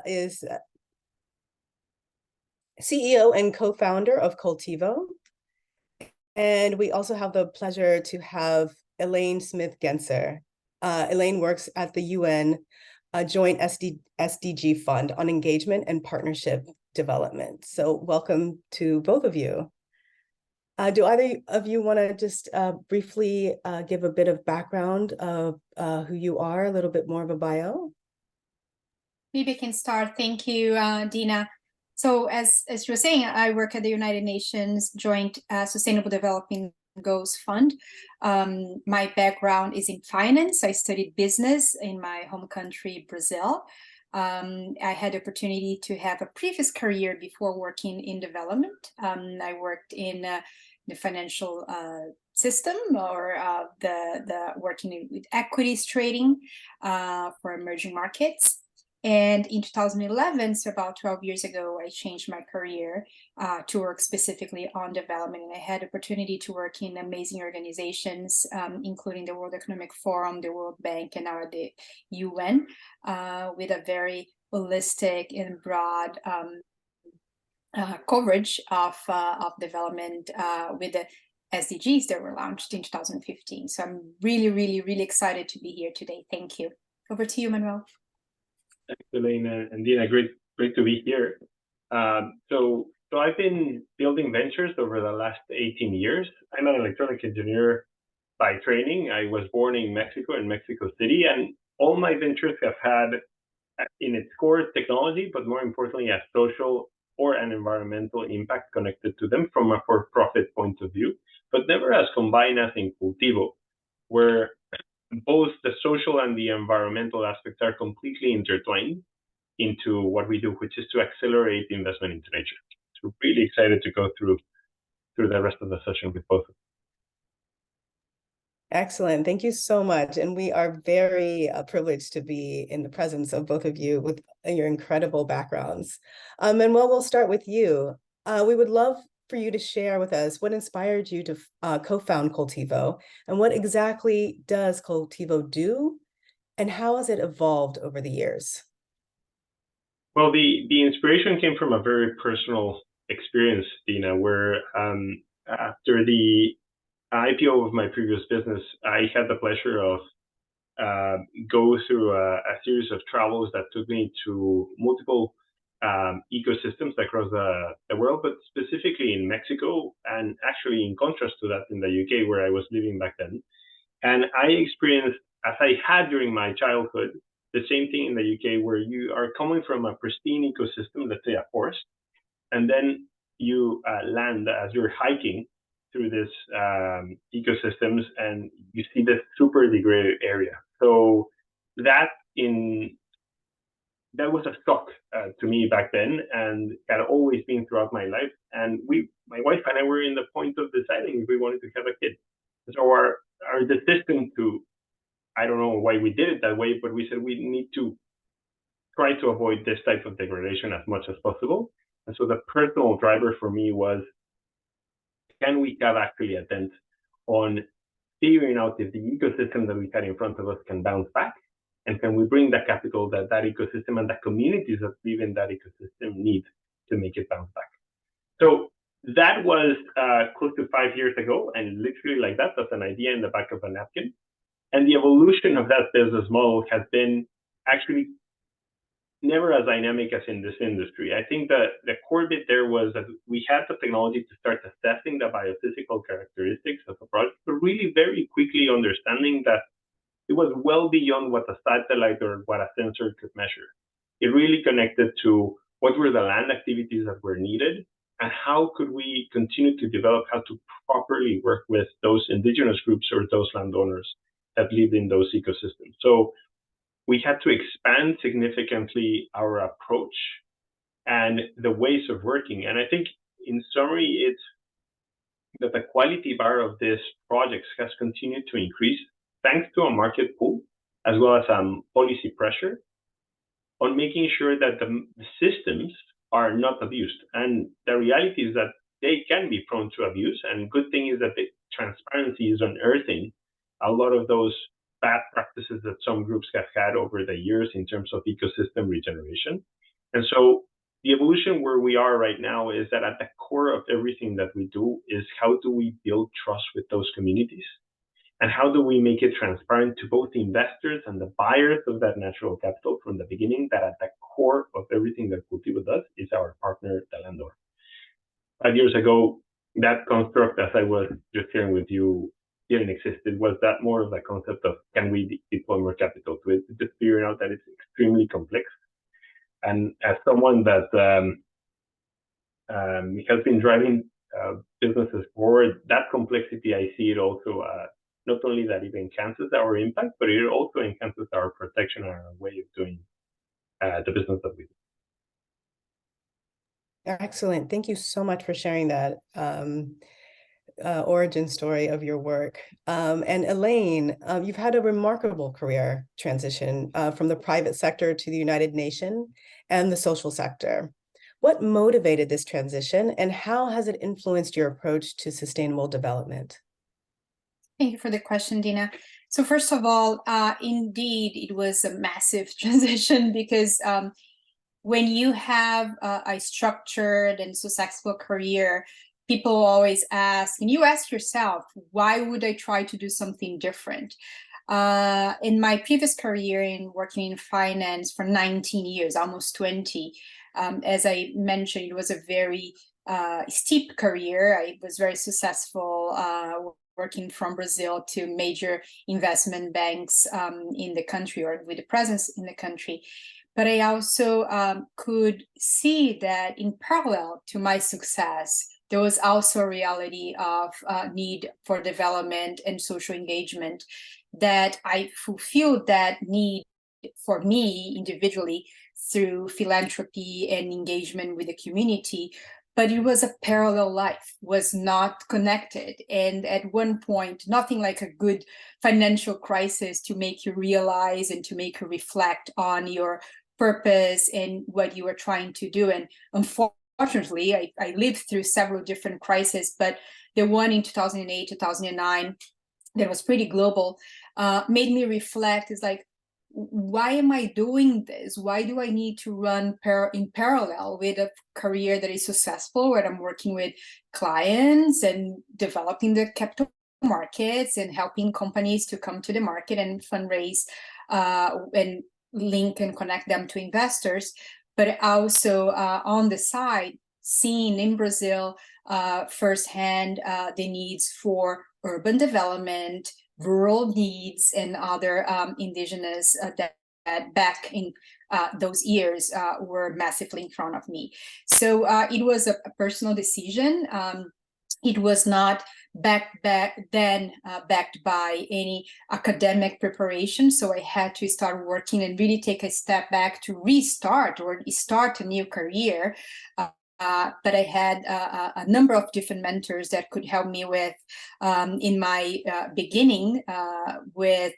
is CEO and co-founder of Cultivo. And we also have the pleasure to have Elaine Smith-Genser. Elaine works at the UN Joint SDG Fund on engagement and partnership development. So welcome to both of you. Do either of you want to just briefly give a bit of background of who you are, a little bit more of a bio? Maybe I can start. Thank you, Dina. So as you were saying, I work at the United Nations Joint Sustainable Development Goals Fund. My background is in finance. I studied business in my home country, Brazil. I had the opportunity to have a previous career before working in development. I worked in the financial system, or the working with equities trading for emerging markets. And in 2011, so about 12 years ago, I changed my career to work specifically on development. And I had the opportunity to work in amazing organizations, including the World Economic Forum, the World Bank, and now the UN, with a very holistic and broad coverage of development with the SDGs that were launched in 2015. So I'm really, really, really excited to be here today. Thank you. Over to you, Manuel. Thanks, Elaine and Dina. Great to be here. So I've been building ventures over the last 18 years. I'm an electronic engineer by training. I was born in Mexico, in Mexico City, and all my ventures have had in its core technology, but more importantly, a social or an environmental impact connected to them from a for-profit point of view, but never as combined as in Cultivo, where both the social and the environmental aspects are completely intertwined into what we do, which is to accelerate investment into nature. So really excited to go through the rest of the session with both of you. Excellent. Thank you so much. And we are very privileged to be in the presence of both of you with your incredible backgrounds. Manuel, we'll start with you. We would love for you to share with us what inspired you to co-found Cultivo, and what exactly does Cultivo do, and how has it evolved over the years? Well, the inspiration came from a very personal experience, Dina, where after the IPO of my previous business, I had the pleasure of go through a series of travels that took me to multiple ecosystems across the world, but specifically in Mexico, and actually in contrast to that in the UK, where I was living back then. And I experienced, as I had during my childhood, the same thing in the UK, where you are coming from a pristine ecosystem, let's say a forest, and then you land as you're hiking through this ecosystems, and you see this super degraded area. So that was a shock to me back then, and had always been throughout my life. And my wife and I were in the point of deciding if we wanted to have a kid. So our decision to, I don't know why we did it that way, but we said we need to try to avoid this type of degradation as much as possible. And so the personal driver for me was, can we have actually a dent on figuring out if the ecosystem that we had in front of us can bounce back? And can we bring the capital that ecosystem and the communities that live in that ecosystem need to make it bounce back? So that was close to 5 years ago, and literally like that, that's an idea in the back of a napkin. And the evolution of that business model has been actually never as dynamic as in this industry. I think that the core bit there was that we had the technology to start assessing the biophysical characteristics of a project, but really very quickly understanding that it was well beyond what a satellite or what a sensor could measure. It really connected to what were the land activities that were needed, and how could we continue to develop how to properly work with those indigenous groups or those landowners that lived in those ecosystems. So we had to expand significantly our approach and the ways of working. And I think in summary, it's that the quality bar of these projects has continued to increase thanks to a market pull, as well as policy pressure on making sure that the systems are not abused. And the reality is that they can be prone to abuse. And good thing is that the transparency is unearthing a lot of those bad practices that some groups have had over the years in terms of ecosystem regeneration. And so the evolution where we are right now is that at the core of everything that we do is how do we build trust with those communities? And how do we make it transparent to both the investors and the buyers of that natural capital from the beginning, that at the core of everything that Cultivo does is our partner, the landlord. 5 years ago, that construct, as I was just sharing with you, didn't exist. It was that more of the concept of can we deploy more capital to it, just figuring out that it's extremely complex. And as someone that has been driving businesses forward, that complexity, I see it also not only that it enhances our impact, but it also enhances our protection and our way of doing the business that we do. Excellent. Thank you so much for sharing that origin story of your work. And Elaine, you've had a remarkable career transition from the private sector to the United Nations and the social sector. What motivated this transition, and how has it influenced your approach to sustainable development? Thank you for the question, Dina. So first of all, indeed, it was a massive transition because when you have a structured and successful career, people always ask, and you ask yourself, why would I try to do something different? In my previous career in working in finance for 19 years, almost 20, as I mentioned, it was a very steep career. I was very successful working from Brazil to major investment banks in the country, or with a presence in the country. But I also could see that in parallel to my success, there was also a reality of need for development and social engagement, that I fulfilled that need for me individually through philanthropy and engagement with the community. But it was a parallel life, was not connected. And at one point, nothing like a good financial crisis to make you realize and to make you reflect on your purpose and what you were trying to do. And unfortunately, I lived through several different crises, but the one in 2008, 2009, that was pretty global, made me reflect, is like, why am I doing this? Why do I need to run in parallel with a career that is successful, where I'm working with clients and developing the capital markets and helping companies to come to the market and fundraise and link and connect them to investors, but also on the side, seeing in Brazil firsthand the needs for urban development, rural needs, and other indigenous that back in those years were massively in front of me. So it was a personal decision. It was not backed by any academic preparation. So I had to start working and really take a step back to restart or start a new career. But I had a number of different mentors that could help me with in my beginning with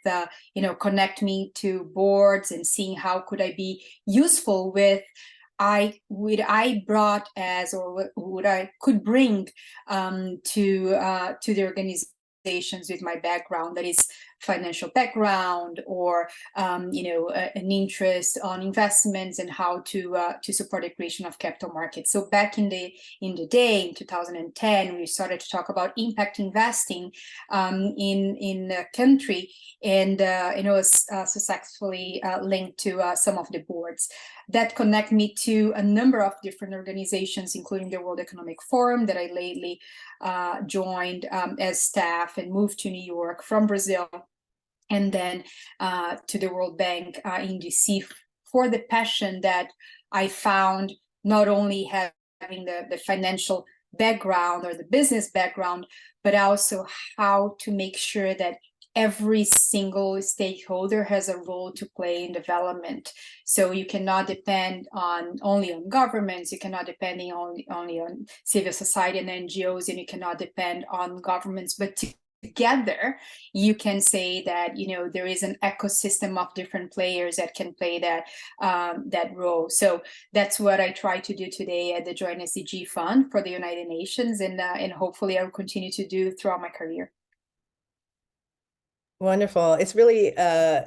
connect me to boards and seeing how could I be useful with what I brought as, or what I could bring to the organizations with my background, that is financial background, or an interest on investments and how to support the creation of capital markets. So back in the day, in 2010, we started to talk about impact investing in the country, and it was successfully linked to some of the boards that connect me to a number of different organizations, including the World Economic Forum that I lately joined as staff and moved to New York from Brazil, and then to the World Bank in DC, for the passion that I found, not only having the financial background or the business background, but also how to make sure that every single stakeholder has a role to play in development. So you cannot depend only on governments, you cannot depend only on civil society and NGOs, and you cannot depend on governments, but together you can say that there is an ecosystem of different players that can play that role. So that's what I try to do today at the Joint SDG Fund for the United Nations, and hopefully I will continue to do throughout my career. Wonderful. It's really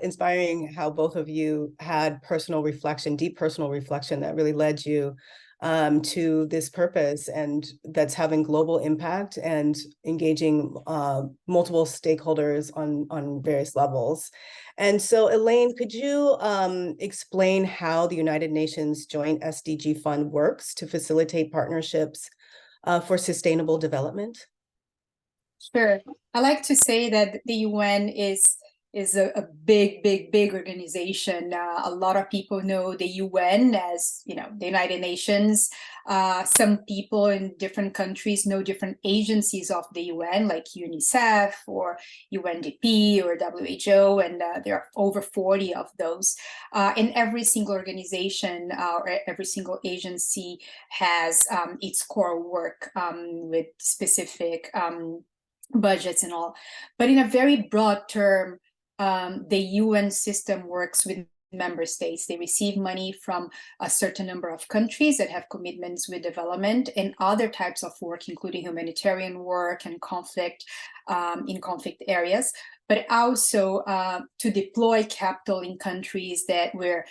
inspiring how both of you had personal reflection, deep personal reflection that really led you to this purpose, and that's having global impact and engaging multiple stakeholders on various levels. And so, Elaine, could you explain how the United Nations Joint SDG Fund works to facilitate partnerships for sustainable development? Sure. I like to say that the UN is a big organization. A lot of people know the UN as, you know, the United Nations. Some people in different countries know different agencies of the UN, like UNICEF or UNDP or WHO, and there are over 40 of those. And every single organization or every single agency has its core work with specific budgets and all. But in a very broad term, the UN system works with member states. They receive money from a certain number of countries that have commitments with development and other types of work, including humanitarian work and conflict in conflict areas, but also to deploy capital in countries where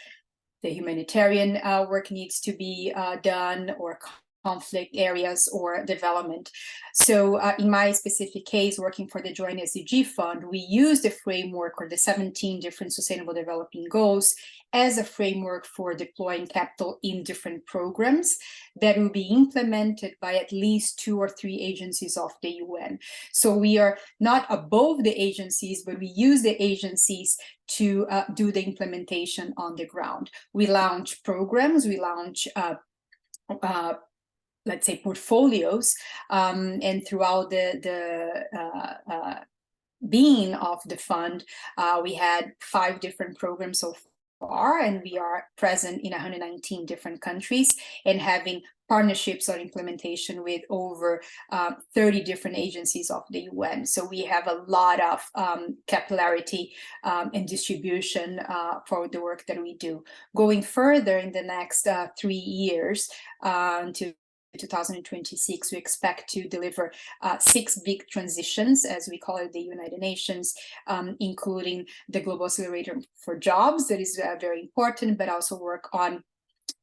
the humanitarian work needs to be done, or conflict areas or development. So in my specific case, working for the Joint SDG Fund, we use the framework, or the 17 different sustainable development goals, as a framework for deploying capital in different programs that will be implemented by at least 2 or 3 agencies of the UN. So we are not above the agencies, but we use the agencies to do the implementation on the ground. We launch programs, we launch let's say portfolios, and throughout the being of the fund, we had 5 different programs so far, and we are present in 119 different countries and having partnerships on implementation with over 30 different agencies of the UN. So we have a lot of capillarity and distribution for the work that we do. Going further in the next 3 years to 2026, we expect to deliver 6 big transitions, as we call it, the United Nations, including the Global Accelerator for Jobs, that is very important, but also work on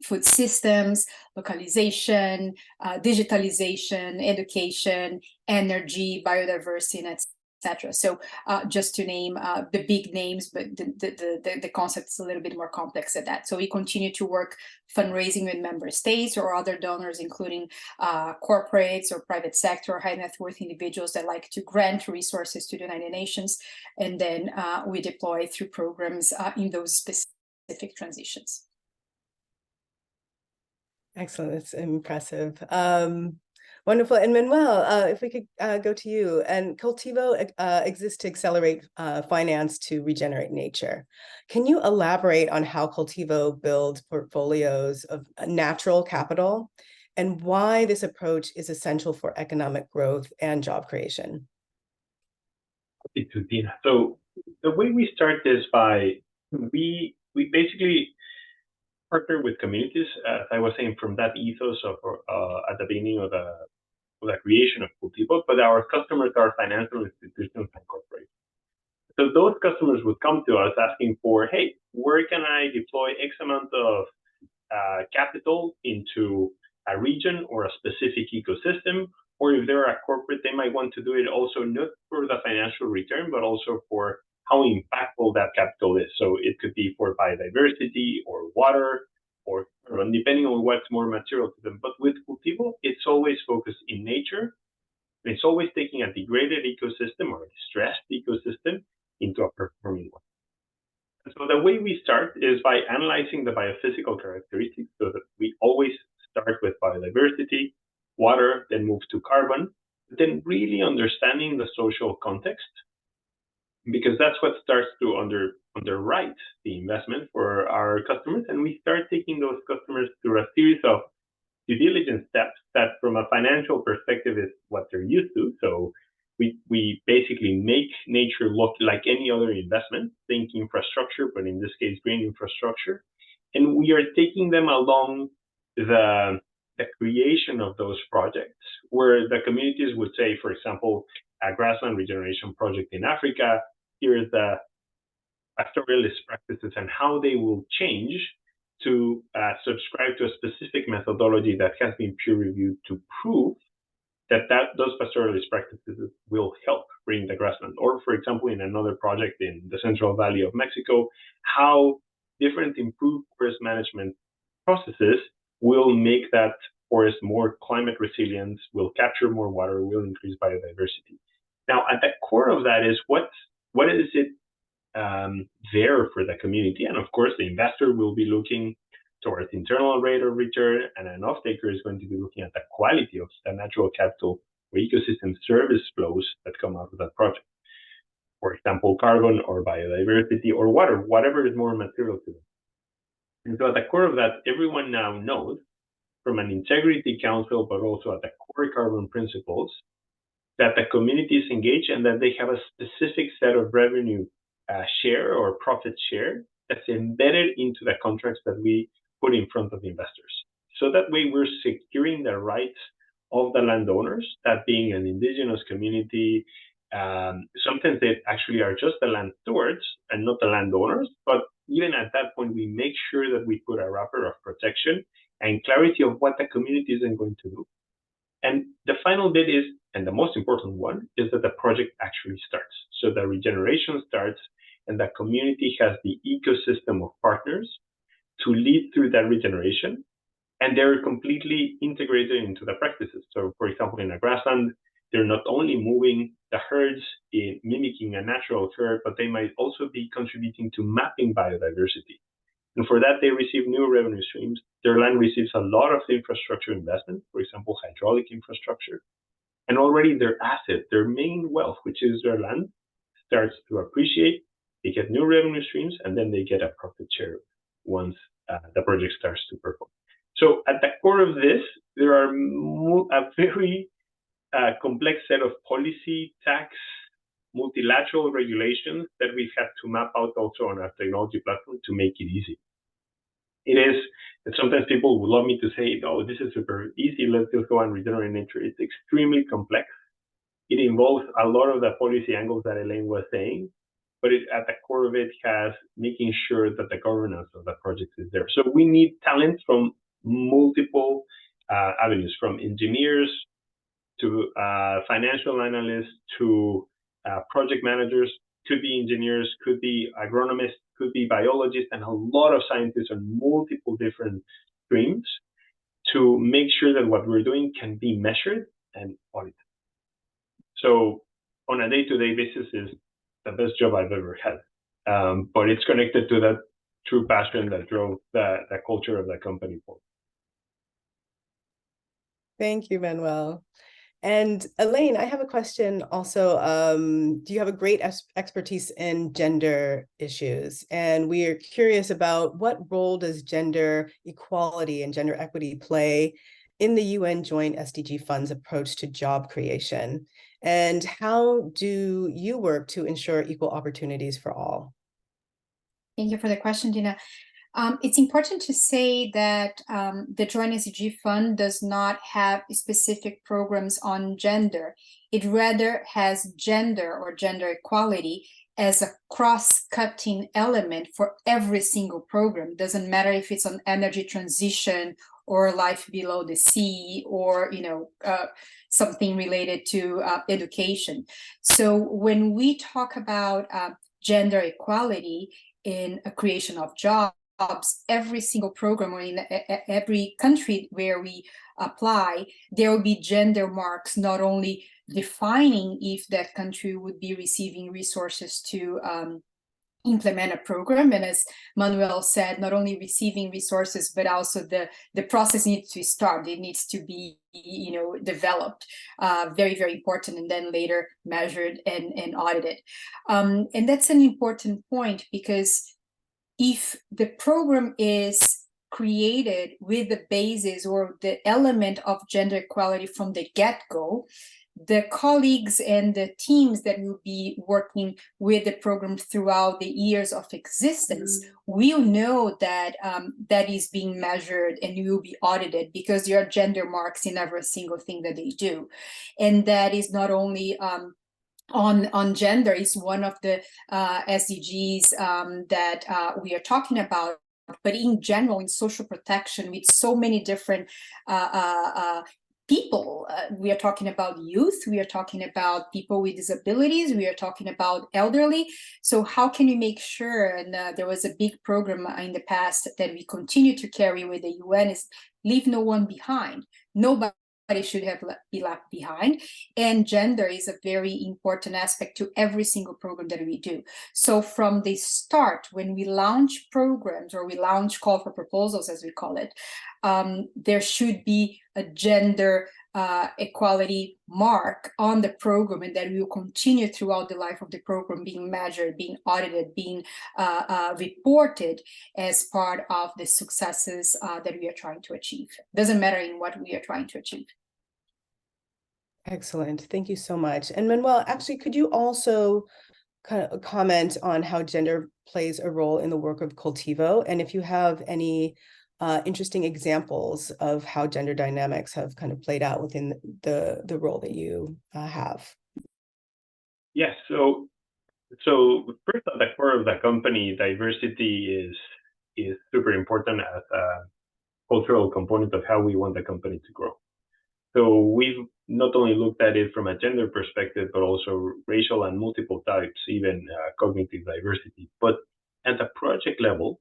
food systems, localization, digitalization, education, energy, biodiversity, and etc. So just to name the big names, but the concept is a little bit more complex than that. So we continue to work fundraising with member states or other donors, including corporates or private sector or high net worth individuals that like to grant resources to the United Nations. And then we deploy through programs in those specific transitions. Excellent. It's impressive. Wonderful. And Manuel, if we could go to you. And Cultivo exists to accelerate finance to regenerate nature. Can you elaborate on how Cultivo builds portfolios of natural capital and why this approach is essential for economic growth and job creation? So the way we start is by we basically partner with communities, as I was saying, from that ethos of at the beginning of the creation of Cultivo, but our customers are financial institutions and corporations. So those customers would come to us asking for, hey, where can I deploy X amount of capital into a region or a specific ecosystem? Or if they're a corporate, they might want to do it also not for the financial return, but also for how impactful that capital is. So it could be for biodiversity or water, or depending on what's more material to them. But with Cultivo, it's always focused in nature. It's always taking a degraded ecosystem or a stressed ecosystem into a performing one. So the way we start is by analyzing the biophysical characteristics, so that we always start with biodiversity, water, then move to carbon, but then really understanding the social context, because that's what starts to underwrite the investment for our customers. And we start taking those customers through a series of due diligence steps that from a financial perspective is what they're used to. So we basically make nature look like any other investment, think infrastructure, but in this case, green infrastructure. And we are taking them along the creation of those projects, where the communities would say, for example, a grassland regeneration project in Africa here's the pastoralist practices and how they will change to subscribe to a specific methodology that has been peer-reviewed to prove that those pastoralist practices will help bring the grassland. Or, for example, in another project in the Central Valley of Mexico, how different improved forest management processes will make that forest more climate resilient, will capture more water, will increase biodiversity. Now, at the core of that is what is it there for the community? And of course, the investor will be looking towards internal rate of return, and an off-taker is going to be looking at the quality of the natural capital or ecosystem service flows that come out of that project. For example, carbon or biodiversity or water, whatever is more material to them. And so at the core of that, everyone now knows from an integrity council, but also at the core carbon principles, that the community is engaged and that they have a specific set of revenue share or profit share that's embedded into the contracts that we put in front of the investors. So that way we're securing the rights of the landowners, that being an indigenous community. Sometimes they actually are just the land stewards and not the landowners, but even at that point, we make sure that we put a wrapper of protection and clarity of what the community isn't going to do. And the final bit is, and the most important one, is that the project actually starts. So the regeneration starts and the community has the ecosystem of partners to lead through that regeneration, and they're completely integrated into the practices. So for example, in a grassland, they're not only moving the herds in mimicking a natural herd, but they might also be contributing to mapping biodiversity. And for that, they receive new revenue streams. Their land receives a lot of infrastructure investment, for example, hydraulic infrastructure. And already their asset, their main wealth, which is their land, starts to appreciate. They get new revenue streams, and then they get a profit share once the project starts to perform. So at the core of this, there are a very complex set of policy, tax, multilateral regulations that we've had to map out also on our technology platform to make it easy. It is, and sometimes people would love me to say, oh, this is super easy, let's just go and regenerate nature. It's extremely complex. It involves a lot of the policy angles that Elaine was saying, but at the core of it has making sure that the governance of the project is there. So we need talent from multiple avenues, from engineers to financial analysts to project managers, could be engineers, could be agronomists, could be biologists, and a lot of scientists on multiple different streams to make sure that what we're doing can be measured and audited. So on a day-to-day basis is the best job I've ever had. But it's connected to that true passion that drove the culture of the company forward. Thank you, Manuel. And Elaine, I have a question also. Do you have a great expertise in gender issues? And we are curious about what role does gender equality and gender equity play in the UN Joint SDG Fund's approach to job creation? And how do you work to ensure equal opportunities for all? Thank you for the question, Dina. It's important to say that the Joint SDG Fund does not have specific programs on gender. It rather has gender or gender equality as a cross-cutting element for every single program. It doesn't matter if it's on energy transition or life below the sea, or something related to education. So when we talk about gender equality in a creation of jobs, every single program or in every country where we apply, there will be gender marks, not only defining if that country would be receiving resources to implement a program, and as Manuel said, not only receiving resources, but also the process needs to start. It needs to be developed, very, very important, and then later measured and audited. And that's an important point, because if the program is created with the basis or the element of gender equality from the get-go, the colleagues and the teams that will be working with the program throughout the years of existence will know that that is being measured and will be audited, because there are gender marks in every single thing that they do. And that is not only on gender is one of the SDGs that we are talking about. But in general, in social protection, with so many different people, we are talking about youth, we are talking about people with disabilities, we are talking about elderly. So how can we make sure, and there was a big program in the past that we continue to carry with the UN, is leave no one behind. Nobody should be left behind, and gender is a very important aspect to every single program that we do. So from the start, when we launch programs, or we launch call for proposals, as we call it, there should be a gender equality mark on the program, and that we will continue throughout the life of the program, being measured, being audited, being reported as part of the successes that we are trying to achieve. Doesn't matter in what we are trying to achieve. Excellent. Thank you so much. And Manuel, actually, could you also kind of comment on how gender plays a role in the work of Cultivo? And if you have any interesting examples of how gender dynamics have kind of played out within the role that you have. Yes. So first, at the core of the company, diversity is super important as a cultural component of how we want the company to grow. So we've not only looked at it from a gender perspective, but also racial and multiple types, even cognitive diversity. But at the project level,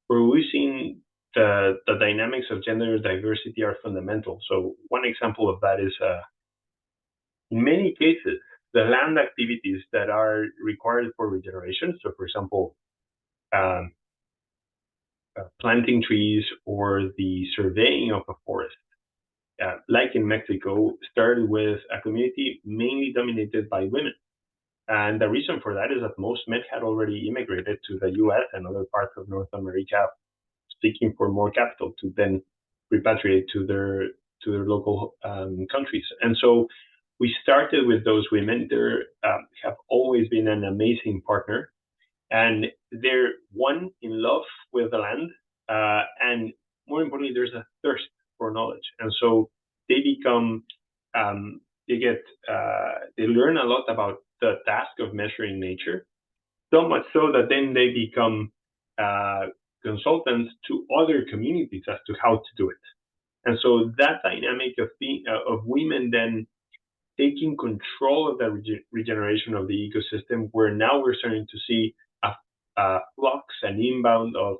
where we've seen the dynamics of gender diversity are fundamental. So one example of that is, in many cases, the land activities that are required for regeneration. So, for example, planting trees or the surveying of a forest, like in Mexico, started with a community mainly dominated by women. And the reason for that is that most men had already immigrated to the US and other parts of North America, seeking for more capital to then repatriate to their local countries. And so we started with those women. They have always been an amazing partner, and they're in love with the land, and more importantly, there's a thirst for knowledge. And so they become, they learn a lot about the task of measuring nature, so much so that then they become consultants to other communities as to how to do it. And so that dynamic of women then taking control of the regeneration of the ecosystem, where now we're starting to see a flux and inbound of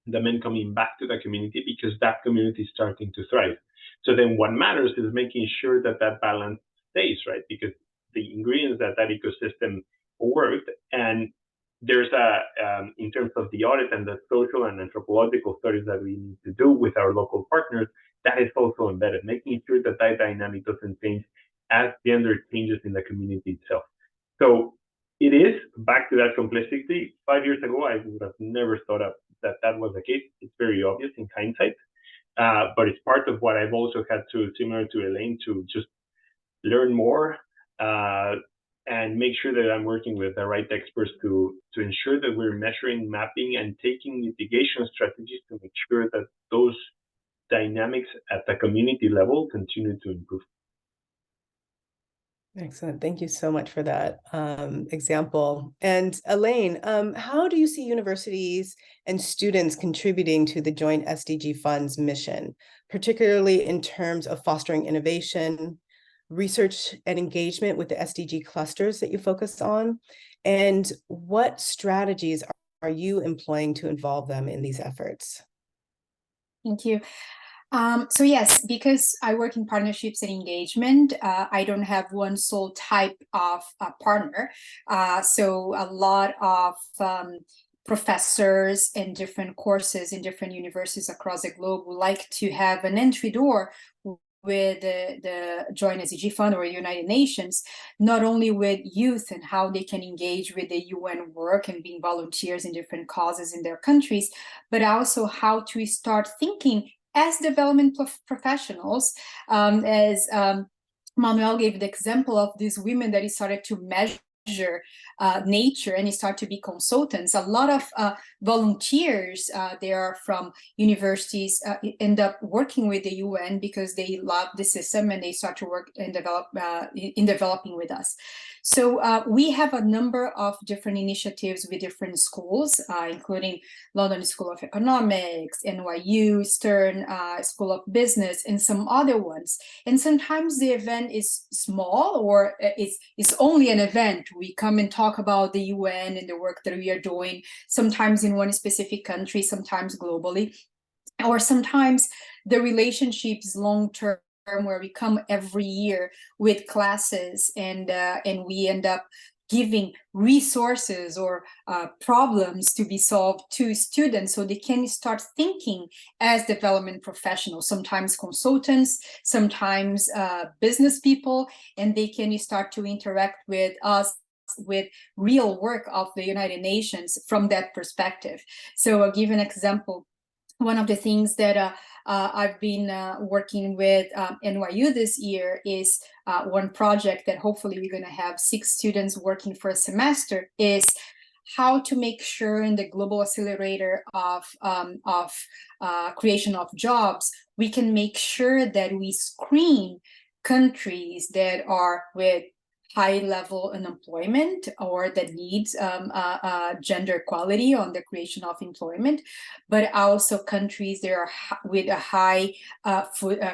the men coming back to the community, because that community is starting to thrive. So then what matters is making sure that that balance stays, right? Because the ingredients that ecosystem worked, and there's in terms of the audit and the social and anthropological studies that we need to do with our local partners, that is also embedded, making sure that that dynamic doesn't change as gender changes in the community itself. So it is back to that complexity. 5 years ago, I would have never thought of that was the case. It's very obvious in hindsight, but it's part of what I've also had to, similar to Elaine, to just learn more and make sure that I'm working with the right experts to ensure that we're measuring, mapping, and taking mitigation strategies to make sure that those dynamics at the community level continue to improve. Excellent. Thank you so much for that example. And Elaine, how do you see universities and students contributing to the Joint SDG Fund's mission, particularly in terms of fostering innovation, research and engagement with the SDG clusters that you focus on? And what strategies are you employing to involve them in these efforts? Thank you. So yes, because I work in partnerships and engagement, I don't have one sole type of partner. So a lot of professors in different courses in different universities across the globe would like to have an entry door with the Joint SDG Fund or United Nations, not only with youth and how they can engage with the UN work and being volunteers in different causes in their countries, but also how to start thinking as development professionals, as Manuel gave the example of these women that he started to measure nature and you start to be consultants. A lot of volunteers, they are from universities, end up working with the UN because they love the system and they start to work and develop in developing with us. So we have a number of different initiatives with different schools, including London School of Economics, NYU, Stern School of Business, and some other ones. And sometimes the event is small, or it's only an event. We come and talk about the UN and the work that we are doing, sometimes in one specific country, sometimes globally, or sometimes the relationship is long-term, where we come every year with classes and we end up giving resources or problems to be solved to students so they can start thinking as development professionals, sometimes consultants, sometimes business people, and they can start to interact with us with real work of the United Nations from that perspective. So I'll give an example. One of the things that I've been working with NYU this year is one project that hopefully we're going to have 6 students working for a semester, is how to make sure in the global accelerator of creation of jobs, we can make sure that we screen countries that are with high level unemployment or that needs gender equality on the creation of employment, but also countries that are with a high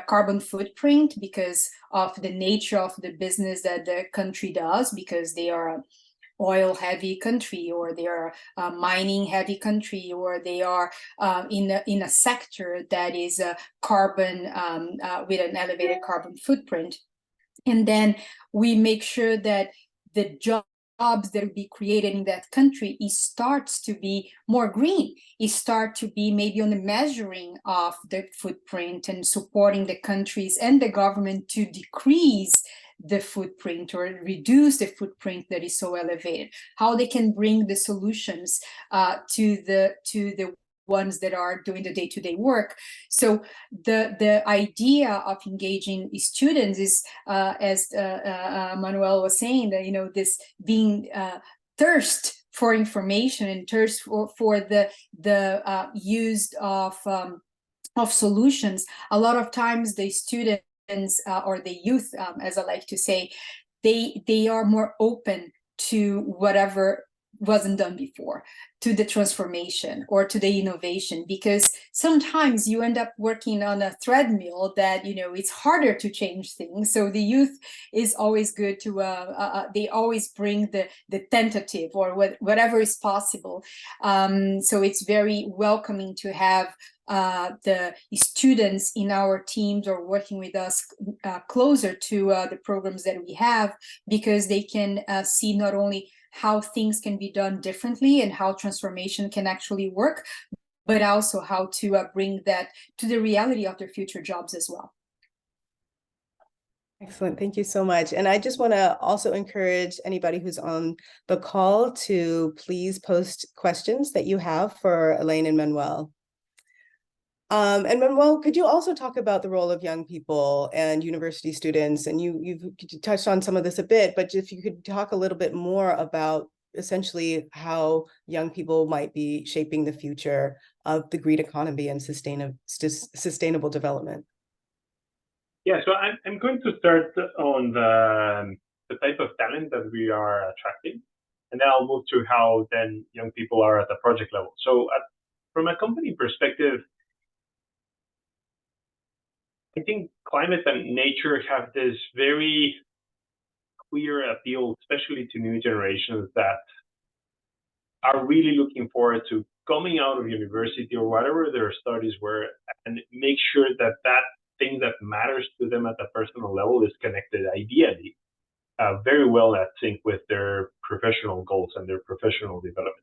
carbon footprint because of the nature of the business that the country does, because they are oil heavy country, or they are a mining heavy country, or they are in a sector that is carbon with an elevated carbon footprint. And then we make sure that the jobs that will be created in that country, it starts to be more green. It starts to be maybe on the measuring of the footprint and supporting the countries and the government to decrease the footprint or reduce the footprint that is so elevated. How they can bring the solutions to the ones that are doing the day-to-day work. So the idea of engaging students is, as Manuel was saying, that this being thirst for information and thirst for the use of solutions. A lot of times the students or the youth, as I like to say, they are more open to whatever wasn't done before, to the transformation or to the innovation, because sometimes you end up working on a treadmill that it's harder to change things. So the youth is always good to they always bring the tentative or whatever is possible. So it's very welcoming to have the students in our teams or working with us closer to the programs that we have, because they can see not only how things can be done differently and how transformation can actually work, but also how to bring that to the reality of their future jobs as well. Excellent. Thank you so much. And I just want to also encourage anybody who's on the call to please post questions that you have for Elaine and Manuel. And Manuel, could you also talk about the role of young people and university students? And you've touched on some of this a bit, but if you could talk a little bit more about essentially how young people might be shaping the future of the green economy and sustainable development. Yeah, so I'm going to start on the type of talent that we are attracting, and then I'll move to how then young people are at the project level. So from a company perspective, I think climate and nature have this very clear appeal, especially to new generations that are really looking forward to coming out of university or whatever their studies were, and make sure that that thing that matters to them at a personal level is connected ideally very well at sync with their professional goals and their professional development.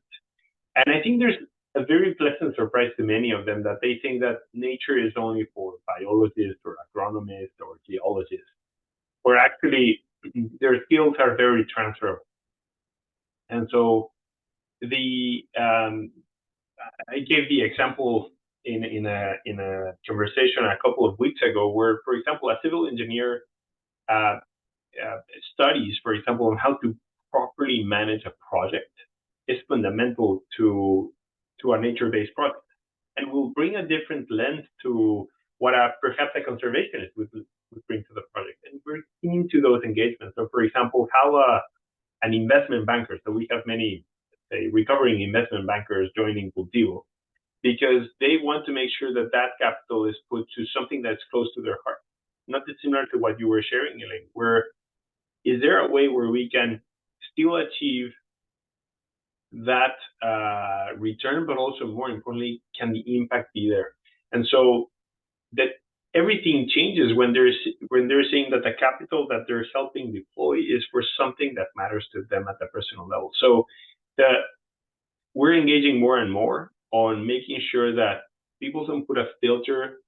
And I think there's a very pleasant surprise to many of them that they think that nature is only for biologists or agronomists or geologists, where actually their skills are very transferable. And so I gave the example in a conversation a couple of weeks ago, where, for example, a civil engineer studies, for example, on how to properly manage a project is fundamental to a nature-based project, and will bring a different lens to what perhaps a conservationist would bring to the project. And we're keen to those engagements. So, for example, how an investment banker, so we have many, say, recovering investment bankers joining Cultivo, because they want to make sure that that capital is put to something that's close to their heart. Not dissimilar to what you were sharing, Elaine, where is there a way where we can still achieve that return, but also more importantly, can the impact be there? And so that everything changes when they're seeing that the capital that they're helping deploy is for something that matters to them at the personal level. So we're engaging more and more on making sure that people don't put a filter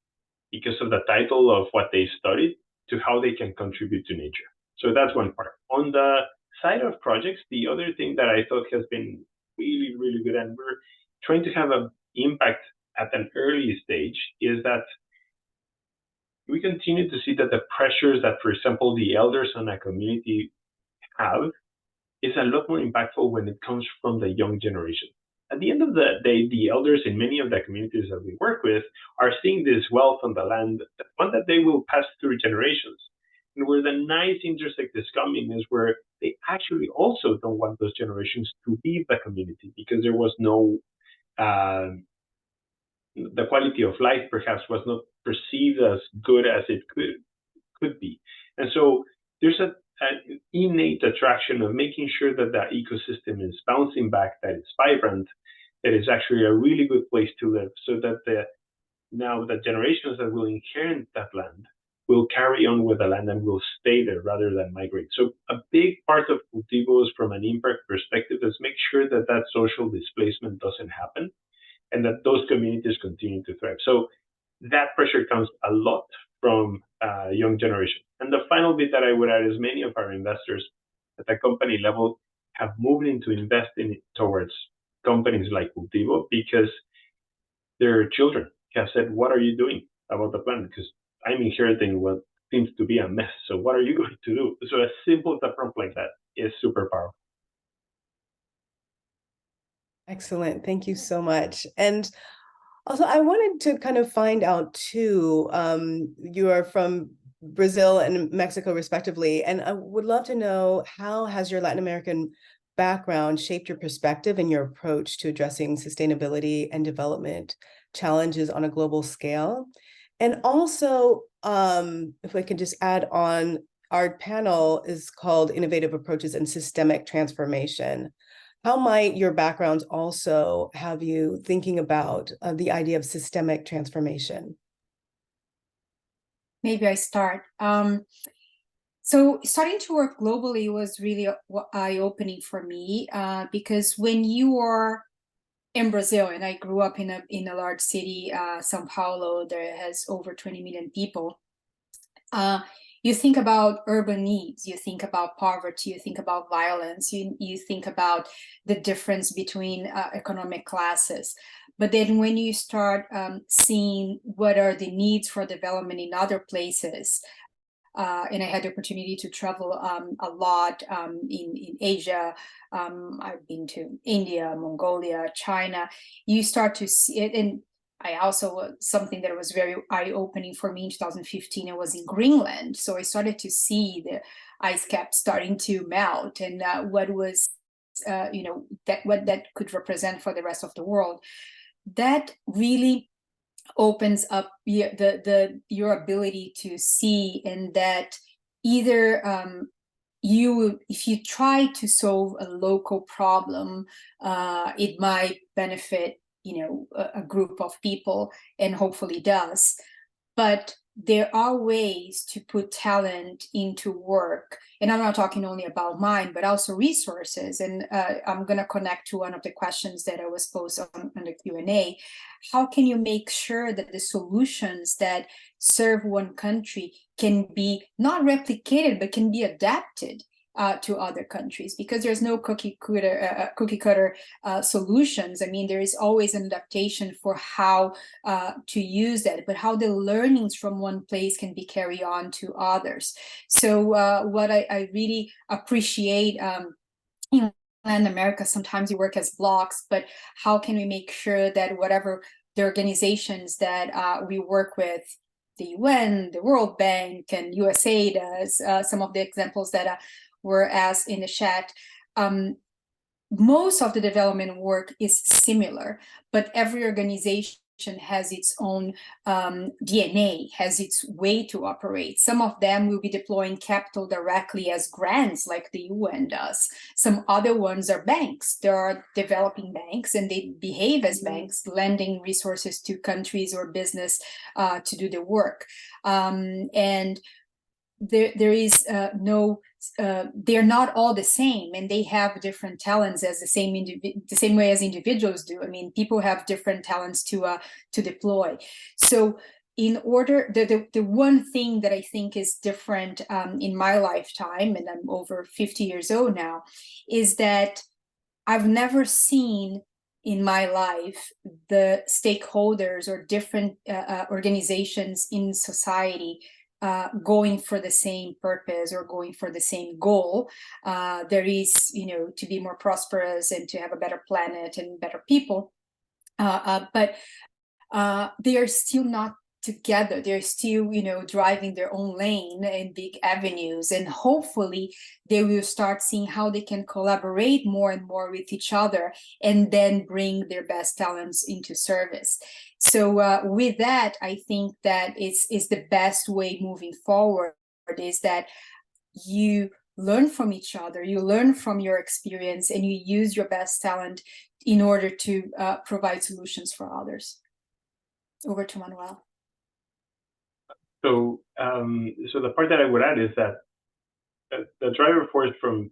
because of the title of what they studied to how they can contribute to nature. So that's one part. On the side of projects, the other thing that I thought has been really, really good, and we're trying to have an impact at an early stage, is that we continue to see that the pressures that, for example, the elders in a community have is a lot more impactful when it comes from the young generation. At the end of the day, the elders in many of the communities that we work with are seeing this wealth on the land, one that they will pass through generations. And where the nice intersect is coming is where they actually also don't want those generations to leave the community, because there was no, the quality of life perhaps was not perceived as good as it could be. And so there's an innate attraction of making sure that the ecosystem is bouncing back, that it's vibrant, that it's actually a really good place to live, so that now the generations that will inherit that land will carry on with the land and will stay there rather than migrate. So a big part of Cultivo is, from an impact perspective, is make sure that that social displacement doesn't happen and that those communities continue to thrive. So that pressure comes a lot from young generation. And the final bit that I would add is many of our investors at the company level have moved into investing towards companies like Cultivo because their children have said, what are you doing about the planet? Because I'm inheriting what seems to be a mess. So what are you going to do? So a simple prompt like that is super powerful. Excellent. Thank you so much. And also, I wanted to kind of find out too, you are from Brazil and Mexico respectively, and I would love to know, how has your Latin American background shaped your perspective and your approach to addressing sustainability and development challenges on a global scale? And also, if I can just add on, our panel is called Innovative Approaches and Systemic Transformation. How might your backgrounds also have you thinking about the idea of systemic transformation? Maybe I start. So starting to work globally was really eye-opening for me, because when you are in Brazil, and I grew up in a large city, São Paulo, that has over 20 million people, you think about urban needs, you think about poverty, you think about violence, you think about the difference between economic classes. But then when you start seeing what are the needs for development in other places, and I had the opportunity to travel a lot in Asia. I've been to India, Mongolia, China. You start to see it. And I also, something that was very eye-opening for me in 2015, I was in Greenland. So I started to see the ice cap starting to melt, and what was, what that could represent for the rest of the world. That really opens up your ability to see, and that either if you try to solve a local problem, it might benefit a group of people, and hopefully does, but there are ways to put talent into work. And I'm not talking only about mine, but also resources. And I'm going to connect to one of the questions that I was posed on the Q&A. How can you make sure that the solutions that serve one country can be not replicated, but can be adapted to other countries? Because there's no cookie cutter solutions. I mean, there is always an adaptation for how to use that, but how the learnings from one place can be carried on to others. So what I really appreciate in Latin America, sometimes you work as blocks, but how can we make sure that whatever the organizations that we work with, the UN, the World Bank, and USA does, some of the examples that were asked in the chat, most of the development work is similar, but every organization has its own DNA, has its way to operate. Some of them will be deploying capital directly as grants, like the UN does. Some other ones are banks. There are developing banks, and they behave as banks, lending resources to countries or business to do the work. And there is no, they're not all the same, and they have different talents as the same way as individuals do. I mean, people have different talents to deploy. So in order, the one thing that I think is different in my lifetime, and I'm over 50 years old now, is that I've never seen in my life the stakeholders or different organizations in society going for the same purpose or going for the same goal. There is, to be more prosperous and to have a better planet and better people. But they are still not together. They're still, driving their own lane in big avenues. And hopefully they will start seeing how they can collaborate more and more with each other and then bring their best talents into service. So with that, I think that is the best way moving forward, is that you learn from each other, you learn from your experience, and you use your best talent in order to provide solutions for others. Over to Manuel. So, so the part that I would add is that the driver force from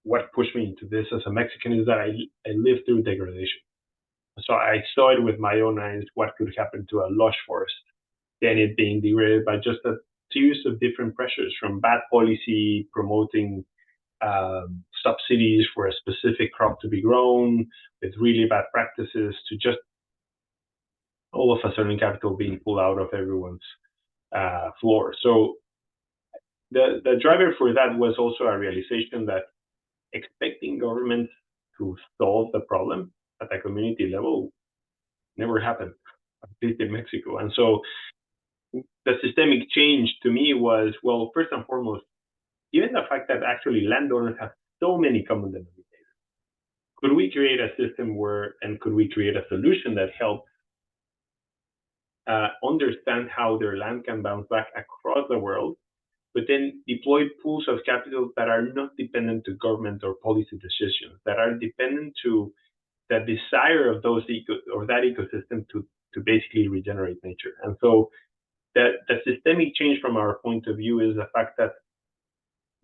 what pushed me into this as a Mexican is that I lived through degradation. So I saw it with my own eyes what could happen to a lush forest, then it being degraded by just a series of different pressures, from bad policy promoting subsidies for a specific crop to be grown with really bad practices, to just all of a sudden capital being pulled out of everyone's floor. So the driver for that was also a realization that expecting governments to solve the problem at a community level never happened, at least in Mexico. And so the systemic change to me was, well, first and foremost, given the fact that actually landowners have so many common denominators, could we create a system could we create a solution that helps understand how their land can bounce back across the world, but then deploy pools of capital that are not dependent to government or policy decisions, that are dependent to the desire of those that ecosystem to basically regenerate nature. And so the systemic change from our point of view is the fact that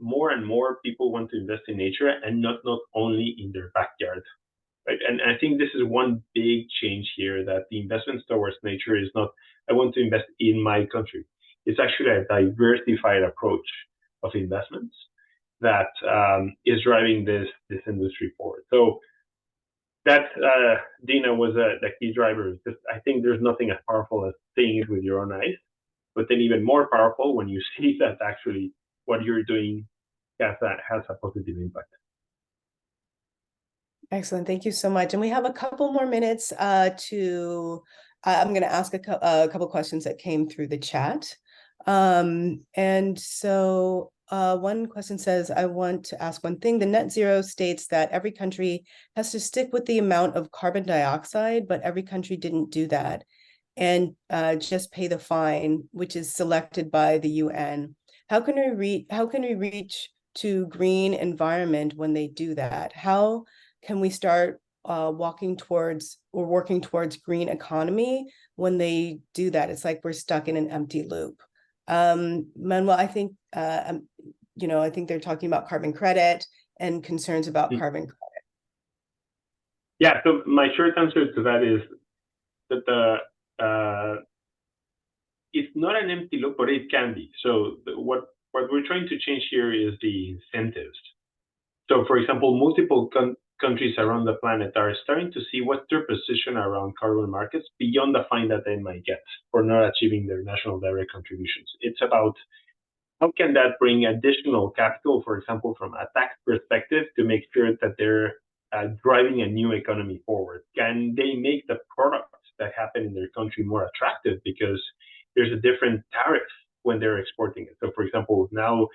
more and more people want to invest in nature, and not only in their backyard. Right? And I think this is one big change here, that the investments towards nature is not, I want to invest in my country. It's actually a diversified approach of investments that is driving this industry forward. So that, Dina, was the key driver. Just, I think there's nothing as powerful as seeing it with your own eyes, but then even more powerful when you see that actually what you're doing has a positive impact. Excellent. Thank you so much. And we have a couple more minutes I'm going to ask a couple questions that came through the chat. And so one question says, I want to ask one thing. The net zero states that every country has to stick with the amount of carbon dioxide, but every country didn't do that and just pay the fine, which is selected by the UN. How can we reach to green environment when they do that? How can we start working towards green economy when they do that? It's like we're stuck in an empty loop. Manuel, I think I think they're talking about carbon credit and concerns about carbon credit. Yeah, so my short answer to that is that it's not an empty loop, but it can be. So what we're trying to change here is the incentives. So, for example, multiple countries around the planet are starting to see what's their position around carbon markets beyond the fine that they might get for not achieving their national direct contributions. It's about how can that bring additional capital, for example, from a tax perspective, to make sure that they're driving a new economy forward? Can they make the products that happen in their country more attractive because there's a different tariff when they're exporting it? So, for example, now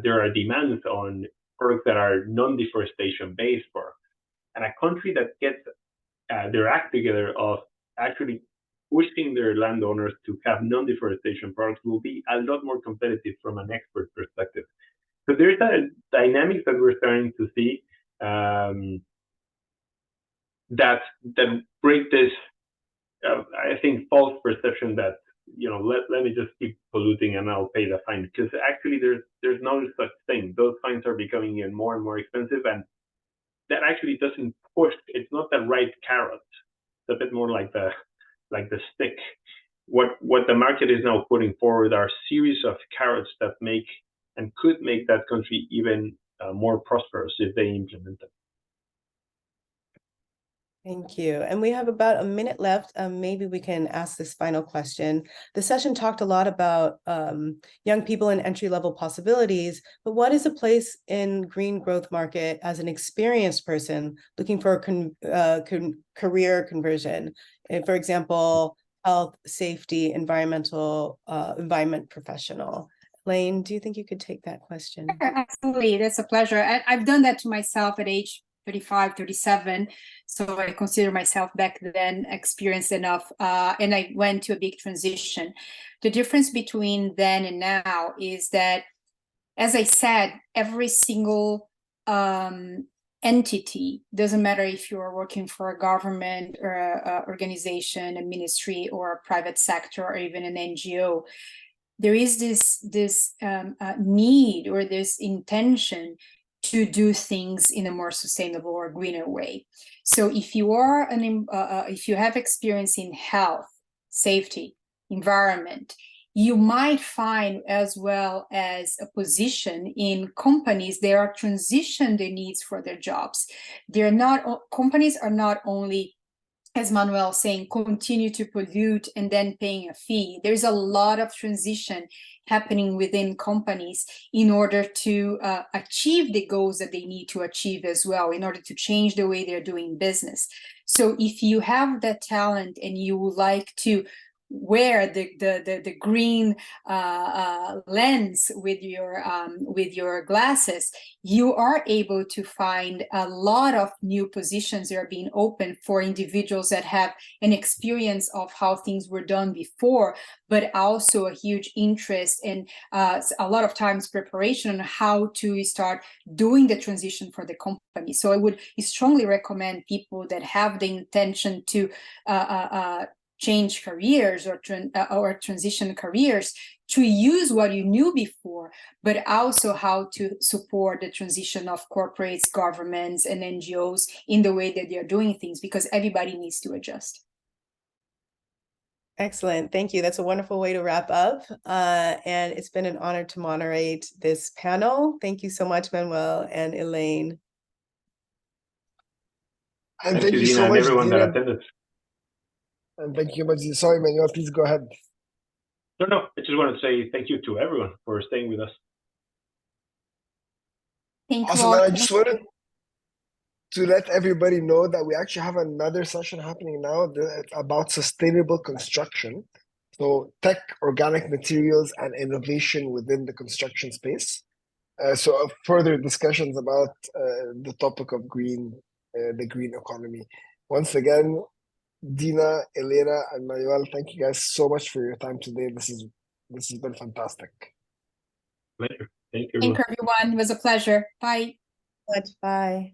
there are demands on products that are non-deforestation based for, and a country that gets their act together of actually pushing their landowners to have non-deforestation products will be a lot more competitive from an export perspective. So there's a dynamic that we're starting to see that break this, I think, false perception that, you know, let me just keep polluting and I'll pay the fine, because actually there's no such thing. Those fines are becoming even more and more expensive, and that actually doesn't push. It's not the right carrot. It's a bit more like the stick. What the market is now putting forward are a series of carrots that make and could make that country even more prosperous if they implement them. Thank you. And we have about a minute left. Maybe we can ask this final question. The session talked a lot about young people and entry-level possibilities, but what is a place in green growth market as an experienced person looking for a career conversion? For example, health, safety, environment professional. Elaine, do you think you could take that question? Sure, absolutely. That's a pleasure. I've done that to myself at age 35, 37. So I consider myself back then experienced enough. And I went to a big transition. The difference between then and now is that, as I said, every single entity, doesn't matter if you're working for a government or a organization, a ministry, or a private sector, or even an NGO, there is this need or this intention to do things in a more sustainable or greener way. So if you are if you have experience in health, safety, environment, you might find, as well as a position in companies, they are transition their needs for their jobs. They're not, companies are not only, as Manuel saying, continue to pollute and then paying a fee. There's a lot of transition happening within companies in order to achieve the goals that they need to achieve as well, in order to change the way they're doing business. So if you have that talent and you would like to wear the green lens with your glasses, you are able to find a lot of new positions that are being opened for individuals that have an experience of how things were done before, but also a huge interest and a lot of times preparation on how to start doing the transition for the company. So I would strongly recommend people that have the intention to change careers or transition careers to use what you knew before, but also how to support the transition of corporates, governments, and NGOs in the way that they're doing things, because everybody needs to adjust. Excellent. Thank you. That's a wonderful way to wrap up. And it's been an honor to moderate this panel. Thank you so much, Manuel and Elaine. And thank you so and much, everyone Dina. that attended. And thank you much. Sorry, Manuel, please go ahead. No, I just want to say thank you to everyone for staying with us. Thank you Awesome, all. and I just wanted to let everybody know that we actually have another session happening now about sustainable construction. So tech, organic materials, and innovation within the construction space. So further discussions about the topic of the green economy. Once again, Dina, Elena, and Manuel, thank you guys so much for your time today. This has been fantastic. Later. Thank you. Thank you, everyone. It was a pleasure. Bye. Bye.